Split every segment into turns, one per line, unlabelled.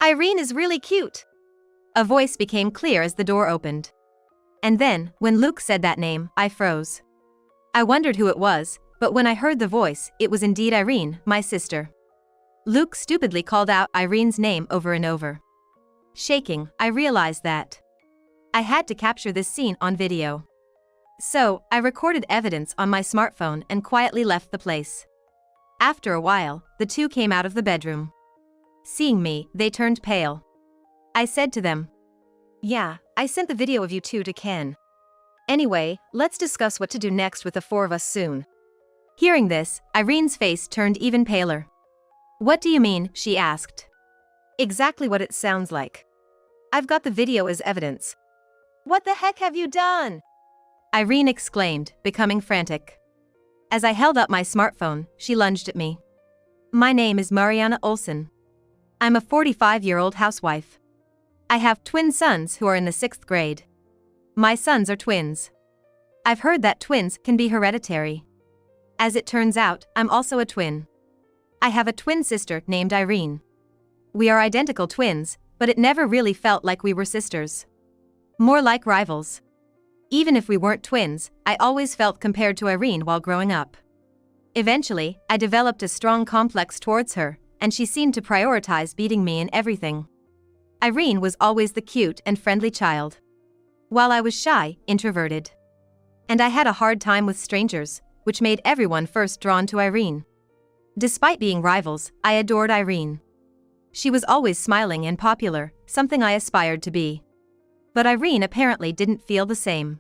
Irene is really cute. A voice became clear as the door opened. And then, when Luke said that name, I froze. I wondered who it was, but when I heard the voice, it was indeed Irene, my sister. Luke stupidly called out Irene's name over and over. Shaking, I realized that I had to capture this scene on video. So, I recorded evidence on my smartphone and quietly left the place. After a while, the two came out of the bedroom. Seeing me, they turned pale. I said to them, "Yeah, I sent the video of you two to Ken. Anyway, let's discuss what to do next with the four of us soon." Hearing this, Irene's face turned even paler. "What do you mean?" she asked. "Exactly what it sounds like. I've got the video as evidence." "What the heck have you done?" Irene exclaimed, becoming frantic. As I held up my smartphone, she lunged at me. "My name is Mariana Olsen. I'm a 45-year-old housewife. I have twin sons who are in the 6th grade. My sons are twins. I've heard that twins can be hereditary. As it turns out, I'm also a twin. I have a twin sister named Irene. We are identical twins, but it never really felt like we were sisters. More like rivals. Even if we weren't twins, I always felt compared to Irene while growing up. Eventually, I developed a strong complex towards her, and she seemed to prioritize beating me in everything. Irene was always the cute and friendly child, while I was shy, introverted. And I had a hard time with strangers, which made everyone first drawn to Irene. Despite being rivals, I adored Irene. She was always smiling and popular, something I aspired to be. But Irene apparently didn't feel the same.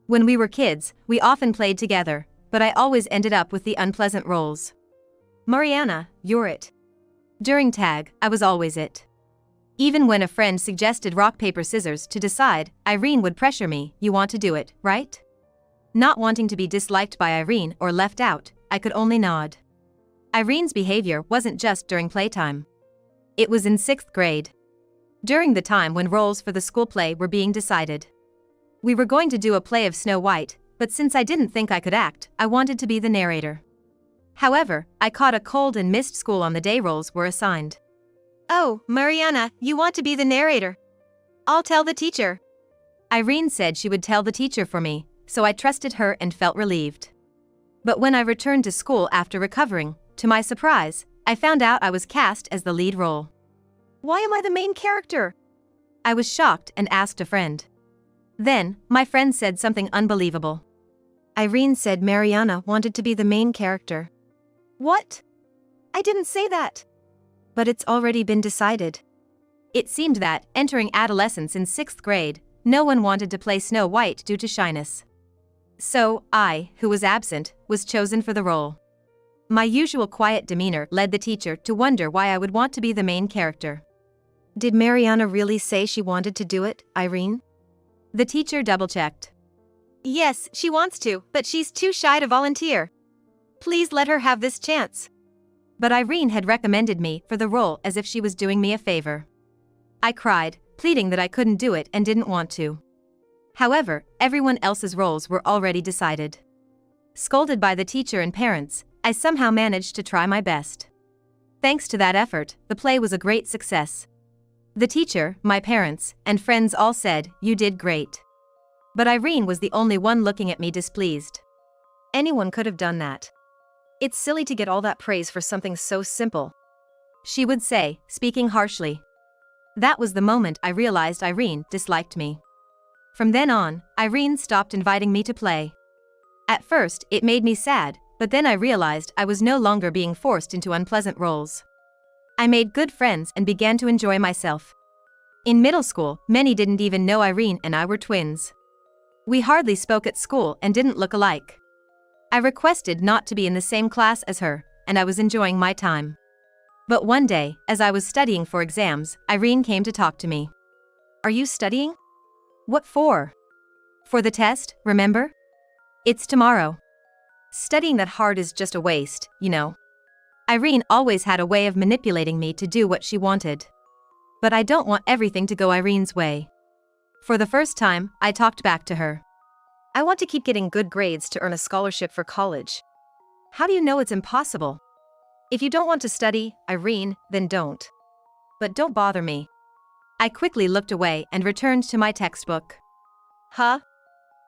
When we were kids, we often played together, but I always ended up with the unpleasant roles. "Mariana, you're it." During tag, I was always it. Even when a friend suggested rock paper scissors to decide, Irene would pressure me, "You want to do it, right?" Not wanting to be disliked by Irene or left out, I could only nod. Irene's behavior wasn't just during playtime. It was in 6th grade. During the time when roles for the school play were being decided. We were going to do a play of Snow White, but since I didn't think I could act, I wanted to be the narrator. However, I caught a cold and missed school on the day roles were assigned. "Oh, Mariana, you want to be the narrator? I'll tell the teacher." Irene said she would tell the teacher for me, so I trusted her and felt relieved. But when I returned to school after recovering, to my surprise, I found out I was cast as the lead role. "Why am I the main character?" I was shocked and asked a friend. Then, my friend said something unbelievable. Irene said Mariana wanted to be the main character. "What? I didn't say that." "But it's already been decided." It seemed that, entering adolescence in 6th grade, no one wanted to play Snow White due to shyness. So, I, who was absent, was chosen for the role. My usual quiet demeanor led the teacher to wonder why I would want to be the main character. "Did Mariana really say she wanted to do it, Irene?" The teacher double-checked. "Yes, she wants to, but she's too shy to volunteer. Please let her have this chance." But Irene had recommended me for the role as if she was doing me a favor. I cried, pleading that I couldn't do it and didn't want to. However, everyone else's roles were already decided. Scolded by the teacher and parents, I somehow managed to try my best. Thanks to that effort, the play was a great success. The teacher, my parents, and friends all said, "You did great." But Irene was the only one looking at me displeased. "Anyone could have done that. It's silly to get all that praise for something so simple," she would say, speaking harshly. That was the moment I realized Irene disliked me. From then on, Irene stopped inviting me to play. At first, it made me sad, but then I realized I was no longer being forced into unpleasant roles. I made good friends and began to enjoy myself. In middle school, many didn't even know Irene and I were twins. We hardly spoke at school and didn't look alike. I requested not to be in the same class as her, and I was enjoying my time. But one day, as I was studying for exams, Irene came to talk to me. "Are you studying?" "What for?" "For the test, remember? It's tomorrow. Studying that hard is just a waste, you know." Irene always had a way of manipulating me to do what she wanted. But I don't want everything to go Irene's way. For the first time, I talked back to her. "I want to keep getting good grades to earn a scholarship for college. How do you know it's impossible? If you don't want to study, Irene, then don't." but don't bother me. I quickly looked away and returned to my textbook. Huh?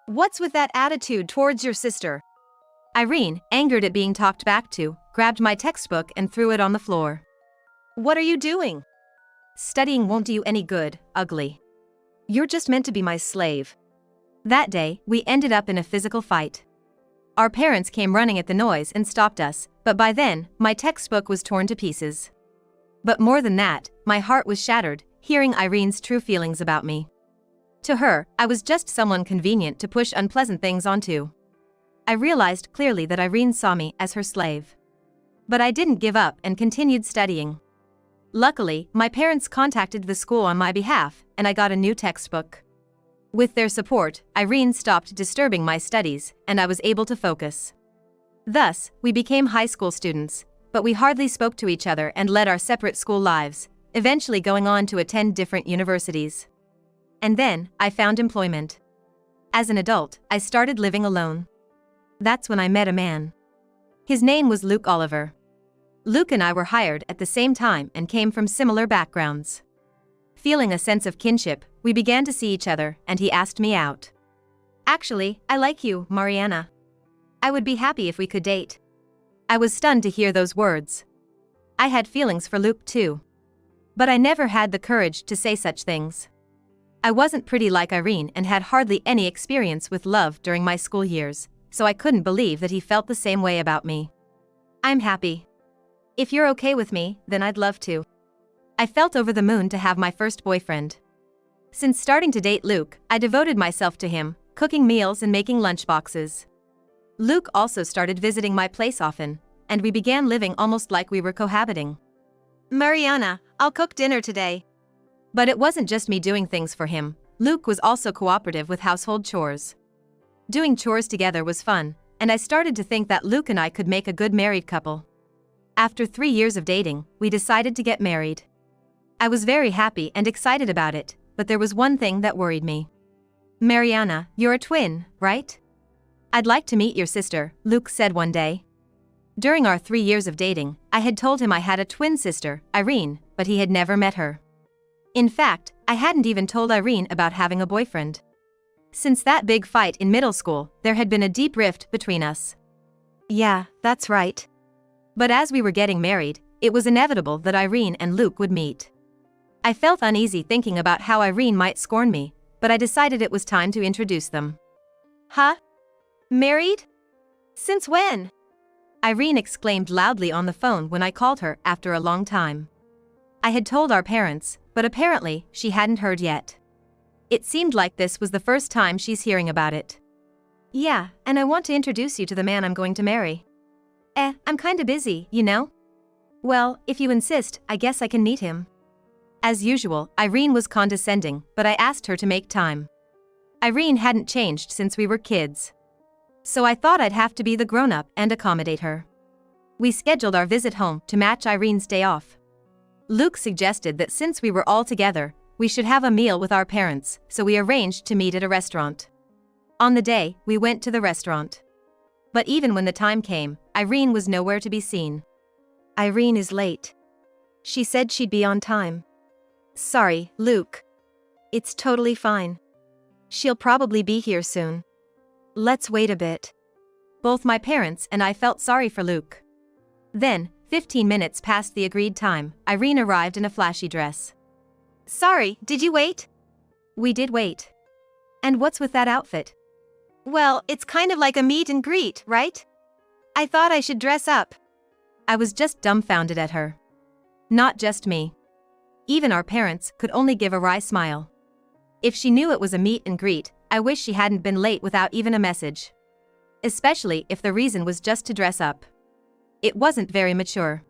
What's with that attitude towards your sister? Irene, angered at being talked back to, grabbed my textbook and threw it on the floor. What are you doing? Studying won't do you any good, ugly. You're just meant to be my slave. That day, we ended up in a physical fight. Our parents came running at the noise and stopped us, but by then, my textbook was torn to pieces. But more than that, my heart was shattered, hearing Irene's true feelings about me. To her, I was just someone convenient to push unpleasant things onto. I realized clearly that Irene saw me as her slave. But I didn't give up and continued studying. Luckily, my parents contacted the school on my behalf, and I got a new textbook. With their support, Irene stopped disturbing my studies, and I was able to focus. Thus, we became high school students, but we hardly spoke to each other and led our separate school lives, eventually going on to attend different universities. And then, I found employment. As an adult, I started living alone. That's when I met a man. His name was Luke Oliver. Luke and I were hired at the same time and came from similar backgrounds. Feeling a sense of kinship, we began to see each other, and he asked me out. Actually, I like you, Mariana. I would be happy if we could date. I was stunned to hear those words. I had feelings for Luke too. But I never had the courage to say such things. I wasn't pretty like Irene and had hardly any experience with love during my school years, so I couldn't believe that he felt the same way about me. I'm happy. If you're okay with me, then I'd love to. I felt over the moon to have my first boyfriend. Since starting to date Luke, I devoted myself to him, cooking meals and making lunchboxes. Luke also started visiting my place often, and we began living almost like we were cohabiting. Mariana, I'll cook dinner today. But it wasn't just me doing things for him. Luke was also cooperative with household chores. Doing chores together was fun, and I started to think that Luke and I could make a good married couple. After 3 years of dating, we decided to get married. I was very happy and excited about it, but there was one thing that worried me. Mariana, you're a twin, right? I'd like to meet your sister, Luke said one day. During our 3 years of dating, I had told him I had a twin sister, Irene, but he had never met her. In fact, I hadn't even told Irene about having a boyfriend. Since that big fight in middle school, there had been a deep rift between us. Yeah, that's right. But as we were getting married, it was inevitable that Irene and Luke would meet. I felt uneasy thinking about how Irene might scorn me, but I decided it was time to introduce them. Huh? Married? Since when? Irene exclaimed loudly on the phone when I called her after a long time. I had told our parents, but apparently, she hadn't heard yet. It seemed like this was the first time she's hearing about it. Yeah, and I want to introduce you to the man I'm going to marry. I'm kinda busy, you know? Well, if you insist, I guess I can meet him. As usual, Irene was condescending, but I asked her to make time. Irene hadn't changed since we were kids. So I thought I'd have to be the grown-up and accommodate her. We scheduled our visit home to match Irene's day off. Luke suggested that since we were all together, we should have a meal with our parents, so we arranged to meet at a restaurant. On the day, we went to the restaurant. But even when the time came, Irene was nowhere to be seen. Irene is late. She said she'd be on time. Sorry, Luke. It's totally fine. She'll probably be here soon. Let's wait a bit. Both my parents and I felt sorry for Luke. Then, 15 minutes past the agreed time, Irene arrived in a flashy dress. Sorry, did you wait? We did wait. And what's with that outfit? Well, it's kind of like a meet and greet, right? I thought I should dress up. I was just dumbfounded at her. Not just me. Even our parents could only give a wry smile. If she knew it was a meet and greet, I wish she hadn't been late without even a message. Especially if the reason was just to dress up. It wasn't very mature.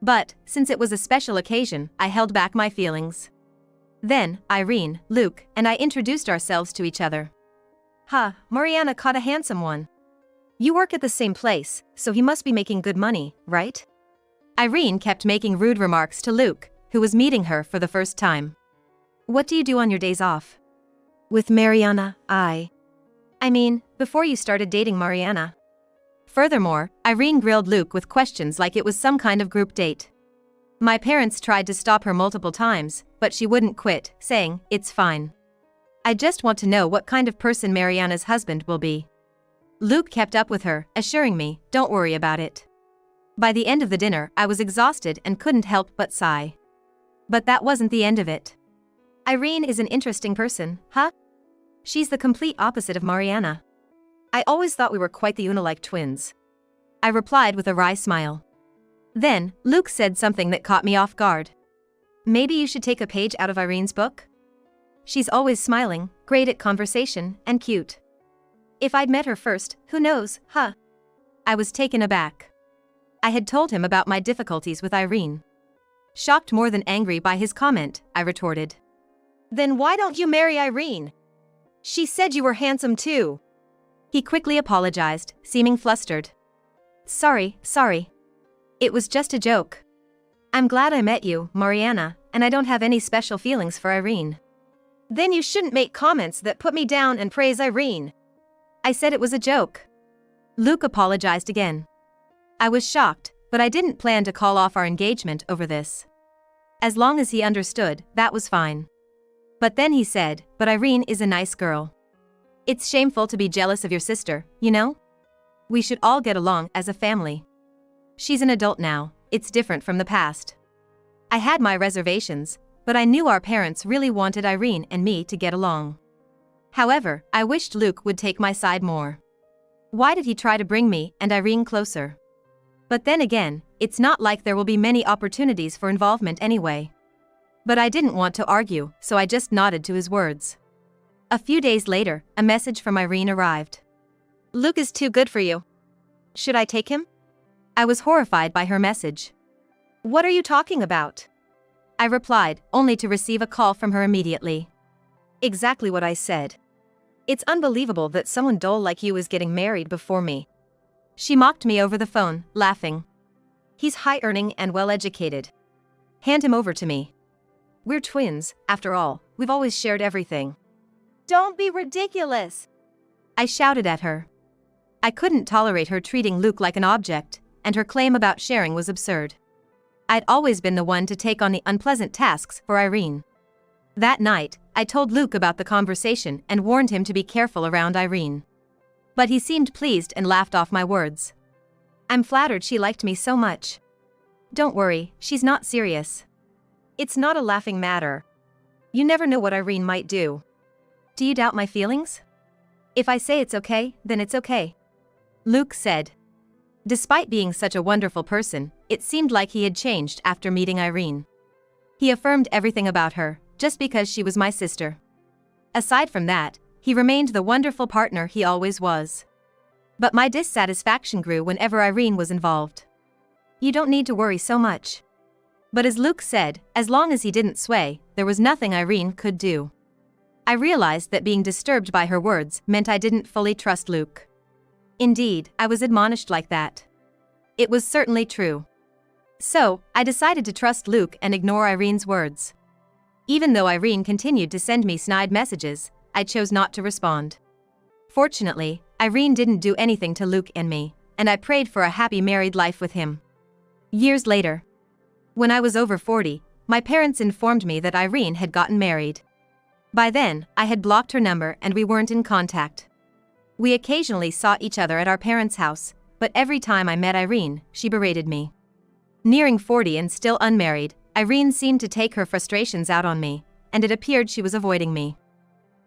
But, since it was a special occasion, I held back my feelings. Then, Irene, Luke, and I introduced ourselves to each other. Mariana caught a handsome one. You work at the same place, so he must be making good money, right? Irene kept making rude remarks to Luke, who was meeting her for the first time. What do you do on your days off? With Mariana, I mean, before you started dating Mariana. Furthermore, Irene grilled Luke with questions like it was some kind of group date. My parents tried to stop her multiple times, but she wouldn't quit, saying, "It's fine. I just want to know what kind of person Mariana's husband will be." Luke kept up with her, assuring me, "Don't worry about it." By the end of the dinner, I was exhausted and couldn't help but sigh. But that wasn't the end of it. "Irene is an interesting person, huh? She's the complete opposite of Mariana. I always thought we were quite the Una-like twins." I replied with a wry smile. Then, Luke said something that caught me off guard. "Maybe you should take a page out of Irene's book? She's always smiling, great at conversation, and cute. If I'd met her first, who knows, huh?" I was taken aback. I had told him about my difficulties with Irene. Shocked more than angry by his comment, I retorted, "Then why don't you marry Irene? She said you were handsome too." He quickly apologized, seeming flustered. Sorry. It was just a joke. I'm glad I met you, Mariana, and I don't have any special feelings for Irene." "Then you shouldn't make comments that put me down and praise Irene." "I said it was a joke." Luke apologized again. I was shocked, but I didn't plan to call off our engagement over this. As long as he understood, that was fine. But then he said, "But Irene is a nice girl. It's shameful to be jealous of your sister, you know? We should all get along as a family. She's an adult now, it's different from the past." I had my reservations, but I knew our parents really wanted Irene and me to get along. However, I wished Luke would take my side more. Why did he try to bring me and Irene closer? But then again, it's not like there will be many opportunities for involvement anyway. But I didn't want to argue, so I just nodded to his words. A few days later, a message from Irene arrived. "Luke is too good for you. Should I take him?" I was horrified by her message. "What are you talking about?" I replied, only to receive a call from her immediately. Exactly what I said. "It's unbelievable that someone dull like you is getting married before me." She mocked me over the phone, laughing. "He's high-earning and well-educated. Hand him over to me. We're twins, after all, we've always shared everything." "Don't be ridiculous!" I shouted at her. I couldn't tolerate her treating Luke like an object, and her claim about sharing was absurd. I'd always been the one to take on the unpleasant tasks for Irene. That night, I told Luke about the conversation and warned him to be careful around Irene. But he seemed pleased and laughed off my words. "I'm flattered she liked me so much." "Don't worry, she's not serious. It's not a laughing matter. You never know what Irene might do." "Do you doubt my feelings?" "If I say it's okay, then it's okay," Luke said. Despite being such a wonderful person, it seemed like he had changed after meeting Irene. He affirmed everything about her, just because she was my sister. Aside from that, he remained the wonderful partner he always was. But my dissatisfaction grew whenever Irene was involved. "You don't need to worry so much." But as Luke said, as long as he didn't sway, there was nothing Irene could do. I realized that being disturbed by her words meant I didn't fully trust Luke. Indeed, I was admonished like that. It was certainly true. So, I decided to trust Luke and ignore Irene's words. Even though Irene continued to send me snide messages, I chose not to respond. Fortunately, Irene didn't do anything to Luke and me, and I prayed for a happy married life with him. Years later, when I was over 40, my parents informed me that Irene had gotten married. By then, I had blocked her number and we weren't in contact. We occasionally saw each other at our parents' house, but every time I met Irene, she berated me. Nearing 40 and still unmarried, Irene seemed to take her frustrations out on me, and it appeared she was avoiding me.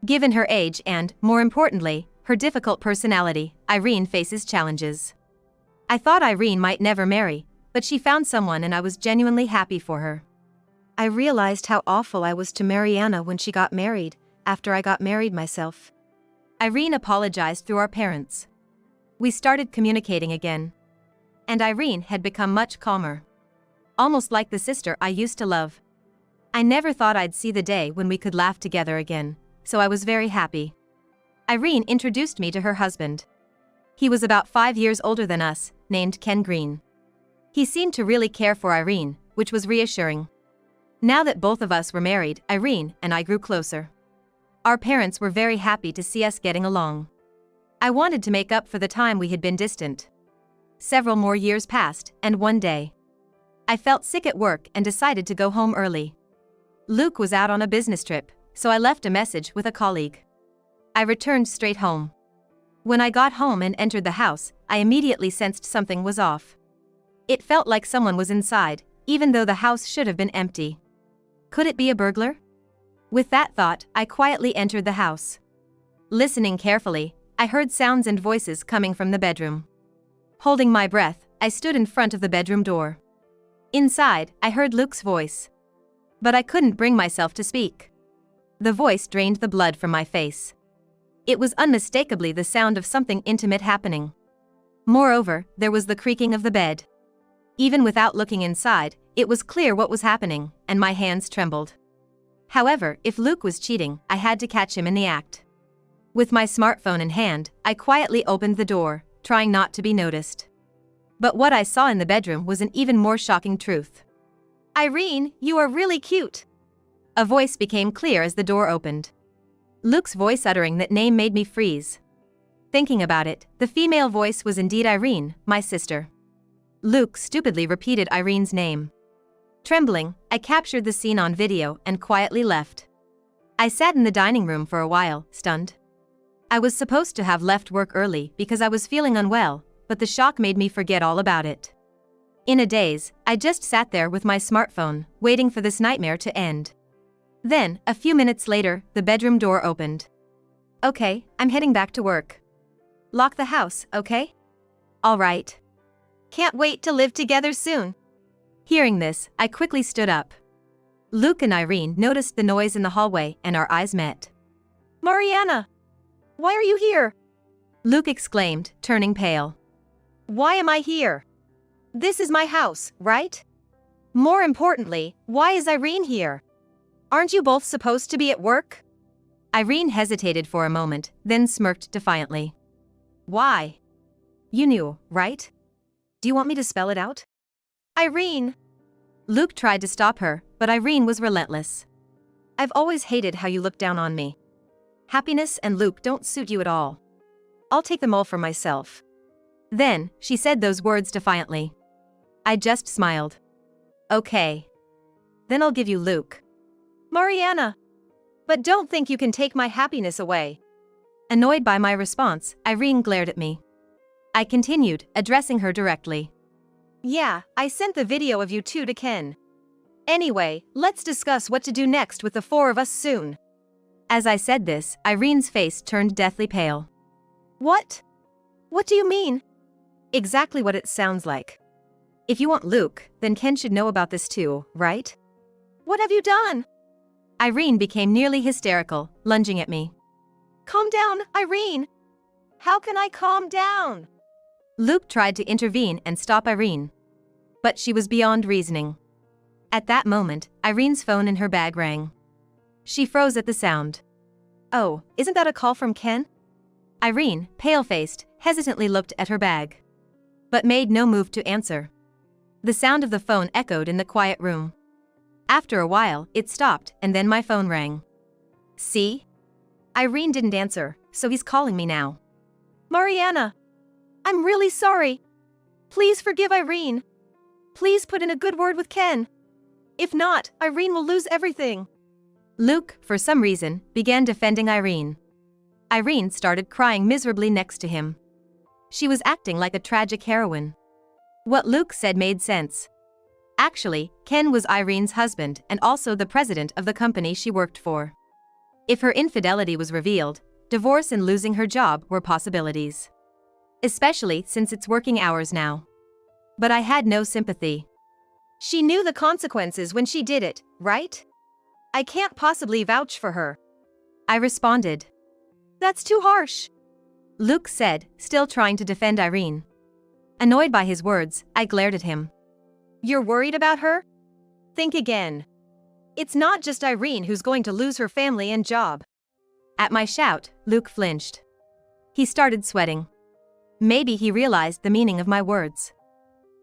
Given her age and, more importantly, her difficult personality, Irene faces challenges. I thought Irene might never marry, but she found someone and I was genuinely happy for her. I realized how awful I was to Mariana when she got married, after I got married myself. Irene apologized through our parents. We started communicating again. And Irene had become much calmer. Almost like the sister I used to love. I never thought I'd see the day when we could laugh together again, so I was very happy. Irene introduced me to her husband. He was about 5 years older than us, named Ken Green. He seemed to really care for Irene, which was reassuring. Now that both of us were married, Irene and I grew closer. Our parents were very happy to see us getting along. I wanted to make up for the time we had been distant. Several more years passed, and one day, I felt sick at work and decided to go home early. Luke was out on a business trip, so I left a message with a colleague. I returned straight home. When I got home and entered the house, I immediately sensed something was off. It felt like someone was inside, even though the house should have been empty. Could it be a burglar? With that thought, I quietly entered the house. Listening carefully, I heard sounds and voices coming from the bedroom. Holding my breath, I stood in front of the bedroom door. Inside, I heard Luke's voice. But I couldn't bring myself to speak. The voice drained the blood from my face. It was unmistakably the sound of something intimate happening. Moreover, there was the creaking of the bed. Even without looking inside, it was clear what was happening, and my hands trembled. However, if Luke was cheating, I had to catch him in the act. With my smartphone in hand, I quietly opened the door, trying not to be noticed. But what I saw in the bedroom was an even more shocking truth. "Irene, you are really cute." A voice became clear as the door opened. Luke's voice uttering that name made me freeze. Thinking about it, the female voice was indeed Irene, my sister. Luke stupidly repeated Irene's name. Trembling, I captured the scene on video and quietly left. I sat in the dining room for a while, stunned. I was supposed to have left work early because I was feeling unwell, but the shock made me forget all about it. In a daze, I just sat there with my smartphone, waiting for this nightmare to end. Then, a few minutes later, the bedroom door opened. "Okay, I'm heading back to work." "Lock the house, okay?" "All right." "Can't wait to live together soon." Hearing this, I quickly stood up. Luke and Irene noticed the noise in the hallway and our eyes met. "Mariana! Why are you here?" Luke exclaimed, turning pale. "Why am I here? This is my house, right? More importantly, why is Irene here? Aren't you both supposed to be at work?" Irene hesitated for a moment, then smirked defiantly. "Why? You knew, right? Do you want me to spell it out?" "Irene!" Luke tried to stop her, but Irene was relentless. "I've always hated how you look down on me. Happiness and Luke don't suit you at all. I'll take them all for myself." Then, she said those words defiantly. I just smiled. "Okay. Then I'll give you Luke." "Mariana! But don't think you can take my happiness away." Annoyed by my response, Irene glared at me. I continued, addressing her directly. "Yeah, I sent the video of you two to Ken. Anyway, let's discuss what to do next with the four of us soon." As I said this, Irene's face turned deathly pale. "What? What do you mean?" "Exactly what it sounds like. If you want Luke, then Ken should know about this too, right?" "What have you done?" Irene became nearly hysterical, lunging at me. "Calm down, Irene! How can I calm down?" Luke tried to intervene and stop Irene. But she was beyond reasoning. At that moment, Irene's phone in her bag rang. She froze at the sound. "Oh, isn't that a call from Ken?" Irene, pale-faced, hesitantly looked at her bag. But made no move to answer. The sound of the phone echoed in the quiet room. After a while, it stopped, and then my phone rang. "See? Irene didn't answer, so he's calling me now." "Mariana! I'm really sorry. Please forgive Irene. Please put in a good word with Ken. If not, Irene will lose everything." Luke, for some reason, began defending Irene. Irene started crying miserably next to him. She was acting like a tragic heroine. What Luke said made sense. Actually, Ken was Irene's husband and also the president of the company she worked for. If her infidelity was revealed, divorce and losing her job were possibilities. Especially since it's working hours now. But I had no sympathy. "She knew the consequences when she did it, right? I can't possibly vouch for her." I responded. "That's too harsh," Luke said, still trying to defend Irene. Annoyed by his words, I glared at him. "You're worried about her? Think again. It's not just Irene who's going to lose her family and job." At my shout, Luke flinched. He started sweating. Maybe he realized the meaning of my words.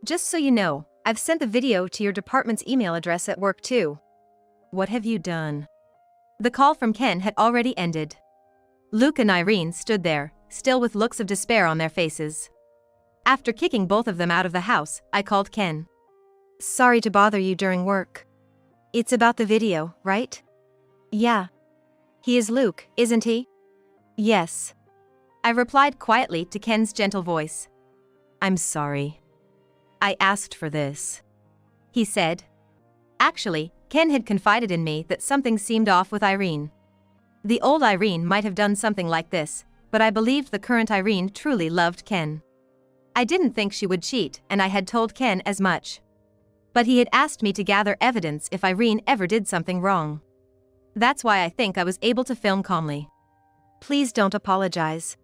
"Just so you know, I've sent the video to your department's email address at work too." "What have you done?" The call from Ken had already ended. Luke and Irene stood there, still with looks of despair on their faces. After kicking both of them out of the house, I called Ken. Sorry to bother you during work. It's about the video, right? Yeah. He is Luke, isn't he? Yes. I replied quietly to Ken's gentle voice. I'm sorry. I asked for this. He said. Actually, Ken had confided in me that something seemed off with Irene. The old Irene might have done something like this, but I believed the current Irene truly loved Ken. I didn't think she would cheat, and I had told Ken as much. But he had asked me to gather evidence if Irene ever did something wrong. That's why I think I was able to film calmly. Please don't apologize.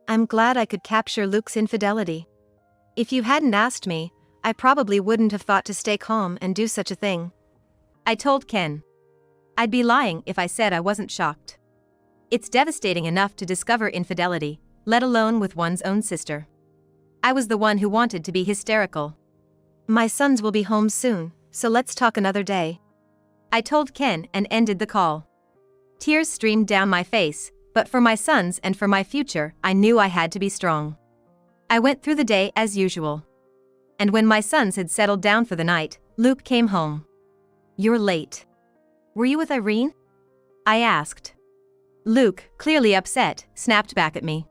I'm glad I could capture Luke's infidelity. If you hadn't asked me, I probably wouldn't have thought to stay calm and do such a thing. I told Ken. I'd be lying if I said I wasn't shocked. It's devastating enough to discover infidelity, let alone with one's own sister. I was the one who wanted to be hysterical. My sons will be home soon, so let's talk another day. I told Ken and ended the call. Tears streamed down my face, but for my sons and for my future, I knew I had to be strong. I went through the day as usual. And when my sons had settled down for the night, Luke came home. You're late. Were you with Irene? I asked. Luke, clearly upset, snapped back at me.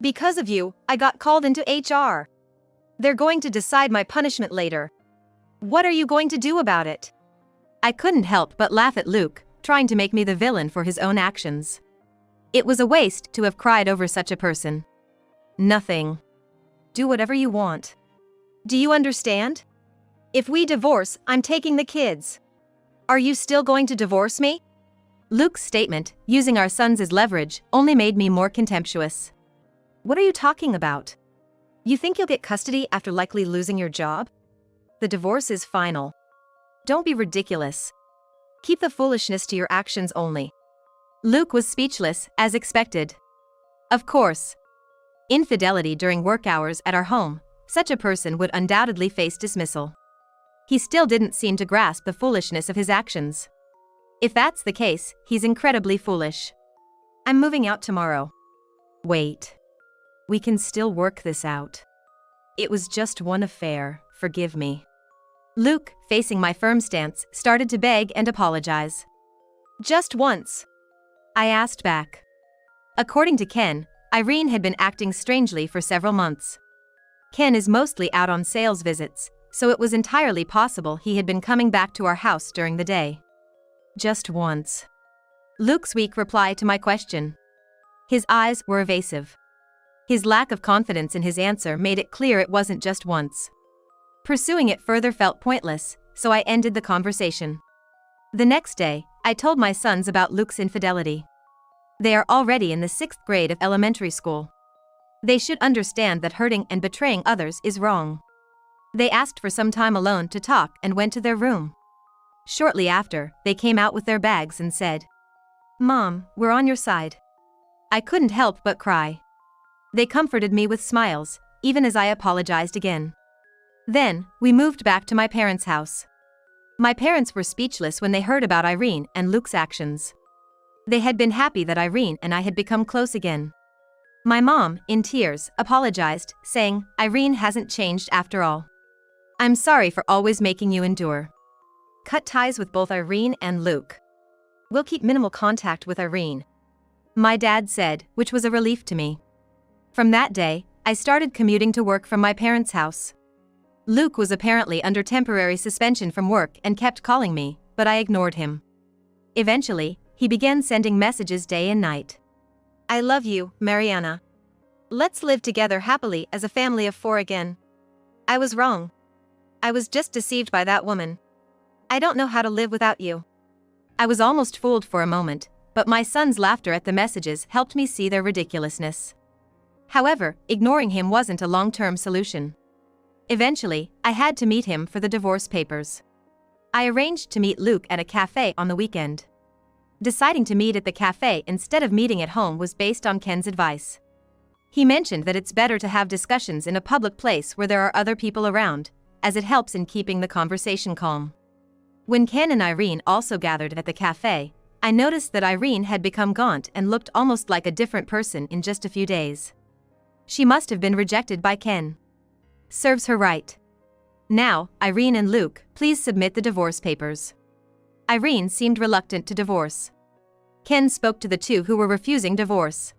Because of you, I got called into HR. They're going to decide my punishment later. What are you going to do about it? I couldn't help but laugh at Luke, trying to make me the villain for his own actions. It was a waste to have cried over such a person. Nothing. Do whatever you want. Do you understand? If we divorce, I'm taking the kids. Are you still going to divorce me? Luke's statement, using our sons as leverage, only made me more contemptuous. What are you talking about? You think you'll get custody after likely losing your job? The divorce is final. Don't be ridiculous. Keep the foolishness to your actions only. Luke was speechless, as expected. Of course. Infidelity during work hours at our home, such a person would undoubtedly face dismissal. He still didn't seem to grasp the foolishness of his actions. If that's the case, he's incredibly foolish. I'm moving out tomorrow. Wait. We can still work this out. It was just one affair, forgive me. Luke, facing my firm stance, started to beg and apologize. Just once. I asked back. According to Ken, Irene had been acting strangely for several months. Ken is mostly out on sales visits, so it was entirely possible he had been coming back to our house during the day. Just once. Luke's weak reply to my question. His eyes were evasive. His lack of confidence in his answer made it clear it wasn't just once. Pursuing it further felt pointless, so I ended the conversation. The next day, I told my sons about Luke's infidelity. They are already in the 6th grade of elementary school. They should understand that hurting and betraying others is wrong. They asked for some time alone to talk and went to their room. Shortly after, they came out with their bags and said, "Mom, we're on your side." I couldn't help but cry. They comforted me with smiles, even as I apologized again. Then, we moved back to my parents' house. My parents were speechless when they heard about Irene and Luke's actions. They had been happy that Irene and I had become close again. My mom, in tears, apologized, saying, "Irene hasn't changed after all. I'm sorry for always making you endure. Cut ties with both Irene and Luke. We'll keep minimal contact with Irene," my dad said, which was a relief to me. From that day, I started commuting to work from my parents' house. Luke was apparently under temporary suspension from work and kept calling me, but I ignored him. Eventually, he began sending messages day and night. "I love you, Mariana. Let's live together happily as a family of 4 again. I was wrong. I was just deceived by that woman. I don't know how to live without you." I was almost fooled for a moment, but my son's laughter at the messages helped me see their ridiculousness. However, ignoring him wasn't a long-term solution. Eventually, I had to meet him for the divorce papers. I arranged to meet Luke at a cafe on the weekend. Deciding to meet at the cafe instead of meeting at home was based on Ken's advice. He mentioned that it's better to have discussions in a public place where there are other people around, as it helps in keeping the conversation calm. When Ken and Irene also gathered at the cafe, I noticed that Irene had become gaunt and looked almost like a different person in just a few days. She must have been rejected by Ken. Serves her right. Now, Irene and Luke, please submit the divorce papers. Irene seemed reluctant to divorce. Ken spoke to the two who were refusing divorce.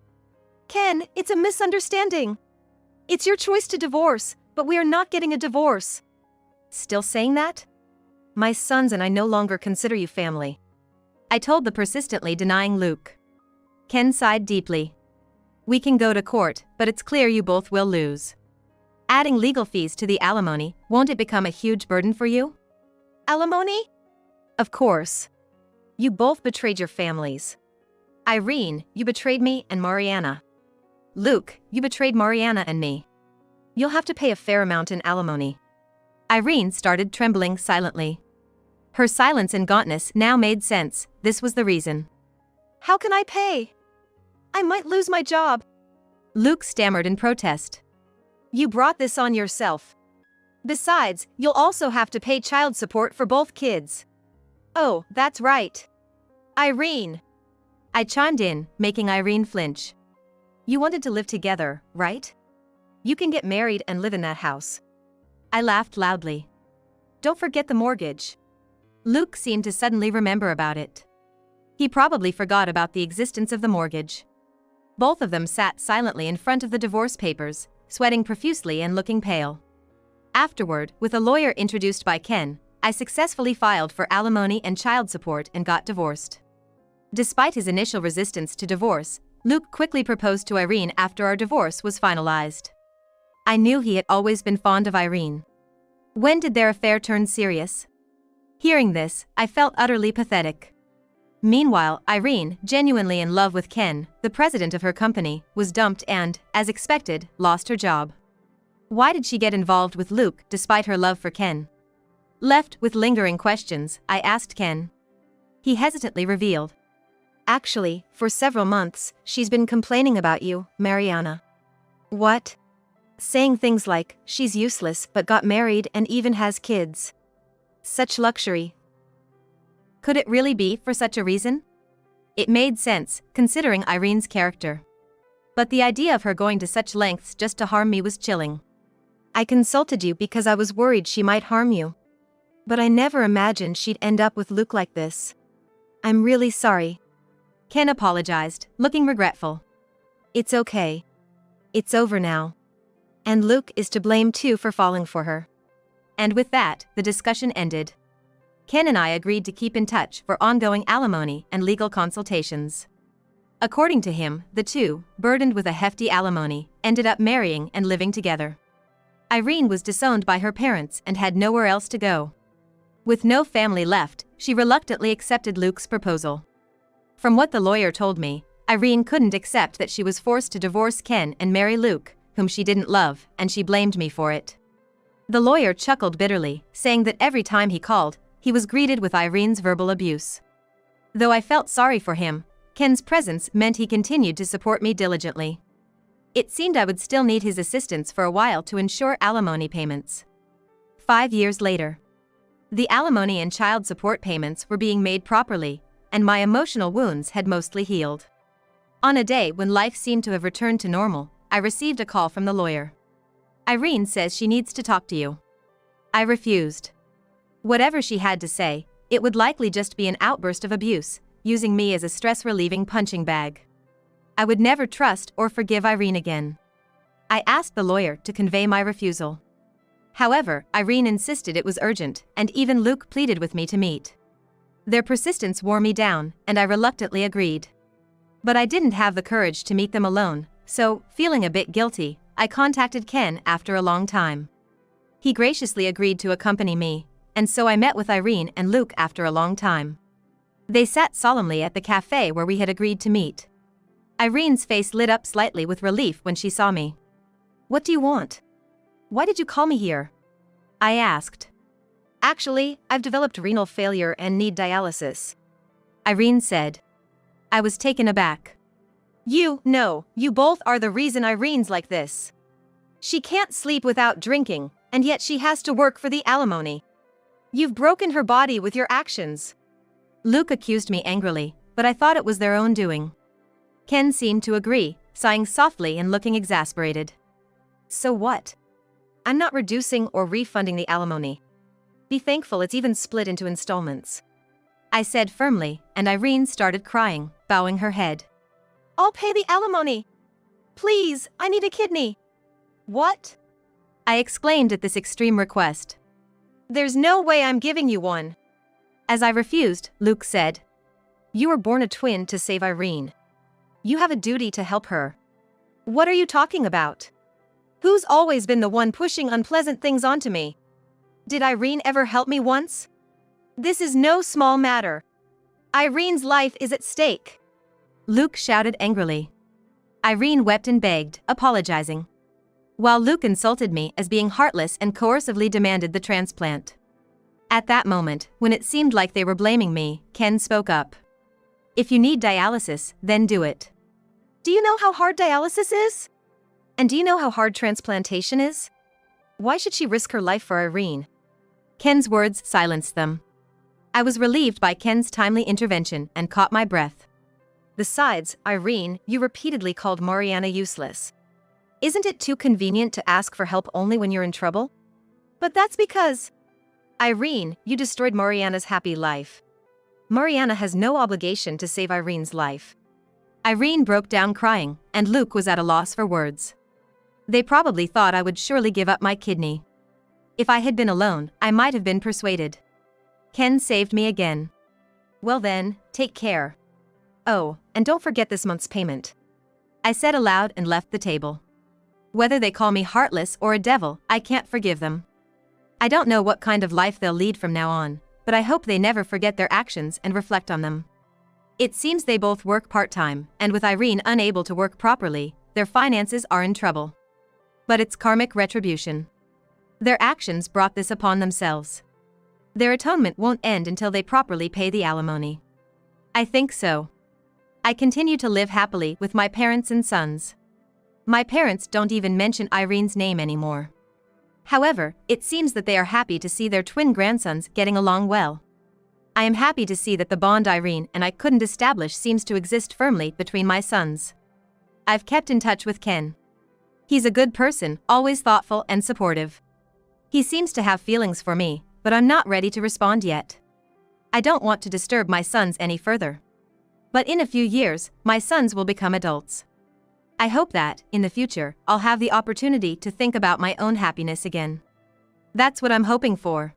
Ken, it's a misunderstanding. It's your choice to divorce, but we are not getting a divorce.
Still saying that? My sons and I no longer consider you family. I told the persistently denying Luke. Ken sighed deeply. We can go to court, but it's clear you both will lose. Adding legal fees to the alimony, won't it become a huge burden for you?
Alimony?
Of course. You both betrayed your families. Irene, you betrayed me and Mariana. Luke, you betrayed Mariana and me. You'll have to pay a fair amount in alimony. Irene started trembling silently. Her silence and gauntness now made sense. This was the reason.
How can I pay? I might lose my job.
Luke stammered in protest.
You brought this on yourself. Besides, you'll also have to pay child support for both kids. Oh, that's right. Irene.
I chimed in, making Irene flinch. You wanted to live together, right? You can get married and live in that house. I laughed loudly. Don't forget the mortgage. Luke seemed to suddenly remember about it. He probably forgot about the existence of the mortgage. Both of them sat silently in front of the divorce papers, sweating profusely and looking pale. Afterward, with a lawyer introduced by Ken, I successfully filed for alimony and child support and got divorced. Despite his initial resistance to divorce, Luke quickly proposed to Irene after our divorce was finalized. I knew he had always been fond of Irene. When did their affair turn serious? Hearing this, I felt utterly pathetic. Meanwhile, Irene, genuinely in love with Ken, the president of her company, was dumped and, as expected, lost her job. Why did she get involved with Luke despite her love for Ken? Left with lingering questions, I asked Ken. He hesitantly revealed. Actually, for several months, she's been complaining about you, Mariana. What? Saying things like, she's useless but got married and even has kids. Such luxury. Could it really be for such a reason? It made sense, considering Irene's character. But the idea of her going to such lengths just to harm me was chilling. I consulted you because I was worried she might harm you. But I never imagined she'd end up with Luke like this. I'm really sorry. Ken apologized, looking regretful. It's okay. It's over now. And Luke is to blame too for falling for her. And with that, the discussion ended. Ken and I agreed to keep in touch for ongoing alimony and legal consultations. According to him, the two, burdened with a hefty alimony, ended up marrying and living together. Irene was disowned by her parents and had nowhere else to go. With no family left, she reluctantly accepted Luke's proposal. From what the lawyer told me, Irene couldn't accept that she was forced to divorce Ken and marry Luke, whom she didn't love, and she blamed me for it. The lawyer chuckled bitterly, saying that every time he called, he was greeted with Irene's verbal abuse. Though I felt sorry for him, Ken's presence meant he continued to support me diligently. It seemed I would still need his assistance for a while to ensure alimony payments. 5 years later. The alimony and child support payments were being made properly, and my emotional wounds had mostly healed. On a day when life seemed to have returned to normal, I received a call from the lawyer. Irene says she needs to talk to you. I refused. Whatever she had to say, it would likely just be an outburst of abuse, using me as a stress-relieving punching bag. I would never trust or forgive Irene again. I asked the lawyer to convey my refusal. However, Irene insisted it was urgent, and even Luke pleaded with me to meet. Their persistence wore me down, and I reluctantly agreed. But I didn't have the courage to meet them alone, so, feeling a bit guilty, I contacted Ken after a long time. He graciously agreed to accompany me, and so I met with Irene and Luke after a long time. They sat solemnly at the cafe where we had agreed to meet. Irene's face lit up slightly with relief when she saw me. What do you want? Why did you call me here? I asked. Actually, I've developed renal failure and need dialysis. Irene said. I was taken aback. You both are the reason Irene's like this. She can't sleep without drinking, and yet she has to work for the alimony. You've broken her body with your actions. Luke accused me angrily, but I thought it was their own doing. Ken seemed to agree, sighing softly and looking exasperated. So what?
I'm not reducing or refunding the alimony. Be thankful it's even split into installments.
I said firmly, and Irene started crying, bowing her head.
I'll pay the alimony. Please, I need a kidney. What?
I exclaimed at this extreme request.
There's no way I'm giving you one.
As I refused, Luke said,
You were born a twin to save Irene. You have a duty to help her. What are you talking about? Who's always been the one pushing unpleasant things onto me? Did Irene ever help me once? This is no small matter. Irene's life is at stake.
Luke shouted angrily. Irene wept and begged, apologizing, while Luke insulted me as being heartless and coercively demanded the transplant. At that moment, when it seemed like they were blaming me, Ken spoke up. If you need dialysis, then do it.
Do you know how hard dialysis is? And do you know how hard transplantation is? Why should she risk her life for Irene?
Ken's words silenced them. I was relieved by Ken's timely intervention and caught my breath.
Besides, Irene, you repeatedly called Mariana useless. Isn't it too convenient to ask for help only when you're in trouble? But that's because... Irene, you destroyed Mariana's happy life. Mariana has no obligation to save Irene's life.
Irene broke down crying, and Luke was at a loss for words. They probably thought I would surely give up my kidney. If I had been alone, I might have been persuaded. Ken saved me again.
Well then, take care. Oh, and don't forget this month's payment.
I said aloud and left the table. Whether they call me heartless or a devil, I can't forgive them. I don't know what kind of life they'll lead from now on, but I hope they never forget their actions and reflect on them. It seems they both work part-time, and with Irene unable to work properly, their finances are in trouble. But it's karmic retribution. Their actions brought this upon themselves. Their atonement won't end until they properly pay the alimony. I think so. I continue to live happily with my parents and sons. My parents don't even mention Irene's name anymore. However, it seems that they are happy to see their twin grandsons getting along well. I am happy to see that the bond Irene and I couldn't establish seems to exist firmly between my sons. I've kept in touch with Ken. He's a good person, always thoughtful and supportive. He seems to have feelings for me, but I'm not ready to respond yet. I don't want to disturb my sons any further. But in a few years, my sons will become adults. I hope that, in the future, I'll have the opportunity to think about my own happiness again. That's what I'm hoping for.